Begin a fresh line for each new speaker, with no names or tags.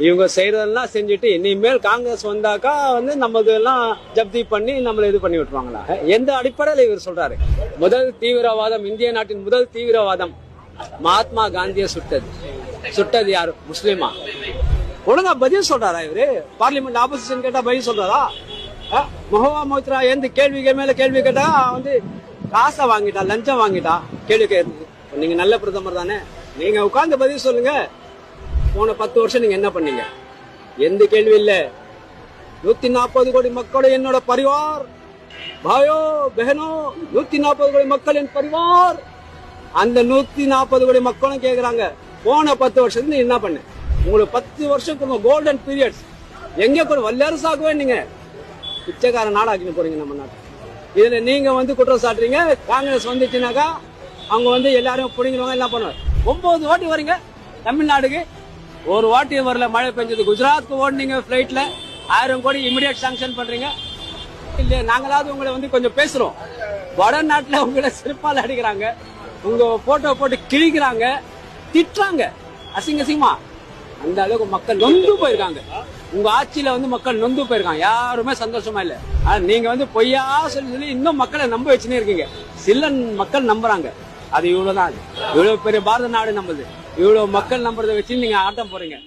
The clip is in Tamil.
இவங்க செய்யறதெல்லாம் செஞ்சுட்டு இனிமேல் காங்கிரஸ் வந்தாக்கா நமக்கு எல்லாம் ஜப்தி பண்ணி நம்மள இது பண்ணி விட்டுருவாங்களா? எந்த அடிப்படையில் இவர் சொல்றாரு? முதல் தீவிரவாதம், இந்திய நாட்டின் முதல் தீவிரவாதம் மகாத்மா காந்தியை சுட்டது யாரு? முஸ்லிமா? ஒழுங்கா பதில் சொல்றாரா இவரு? பார்லிமெண்ட் ஆப்போசிஷன் கேட்டா பதில் சொல்றாரா? முகவா மோத்ரா எந்த கேள்விக்கு மேல கேள்வி கேட்டா காசை வாங்கிட்டா, லஞ்சம் வாங்கிட்டா கேள்வி கேட்குது. நீங்க நல்ல பிரதமர் தானே, நீங்க உட்கார்ந்து பதில் சொல்லுங்க. போன 10 வருஷம் நீங்க என்ன பண்ணீங்க? எந்த கேள்வி இல்ல. 140 கோடி மக்களோட என்னோட பரிவார், பாயோ பஹனோ, 140 கோடி மக்கள் என் பரிவார். அந்த 140 கோடி மக்களும் கேக்குறாங்க, போன 10 வருஷத்துக்கு நீ என்ன பண்ண? உங்களுக்கு 10 வருஷம் கோல்டன் பீரியட்ஸ் எங்க கூட வல்லரசாகவே நீங்க பிச்சைக்கார நாடாக்கின்னு போறீங்க நம்ம நாட்டு. இதுல நீங்க குற்றம் சாட்டுறீங்க. காங்கிரஸ் வந்துச்சுனாக்கா அவங்க எல்லாரும் பிடிங்கிடுவாங்க, என்ன பண்ணுவாங்க? 9 வாட்டி வரீங்க தமிழ்நாடுக்கு, ஒரு வாட்டி வரல. மழை பெஞ்சது. குஜராத்துக்கு ஓடுனீங்க பிளைட்ல, 1000 கோடி இமிடியேட் சாங்ஷன் பண்றீங்க. இல்ல நாங்களாவது உங்களை கொஞ்சம் பேசுறோம். வடநாட்டுல உங்களை சிறப்பால அடிக்கிறாங்க, உங்க போட்டோ போட்டு கிழிக்கிறாங்க, திட்டுறாங்க அசிங்கமா. அந்த அளவுக்கு மக்கள் நொந்து போயிருக்காங்க. உங்க ஆட்சியில மக்கள் நொந்து போயிருக்காங்க. யாருமே சந்தோஷமா இல்ல. ஆனா நீங்க பொய்யா சொல்லி இன்னும் மக்களை நம்ப வச்சுனே இருக்கீங்க. சில மக்கள் நம்புறாங்க. அது இவ்வளவுதான். இவ்வளவு பெரிய பாரத நாடு நம்புது. இவ்வளவு மக்கள் நம்புறதை வச்சு நீங்க ஆட்டம் போறீங்க.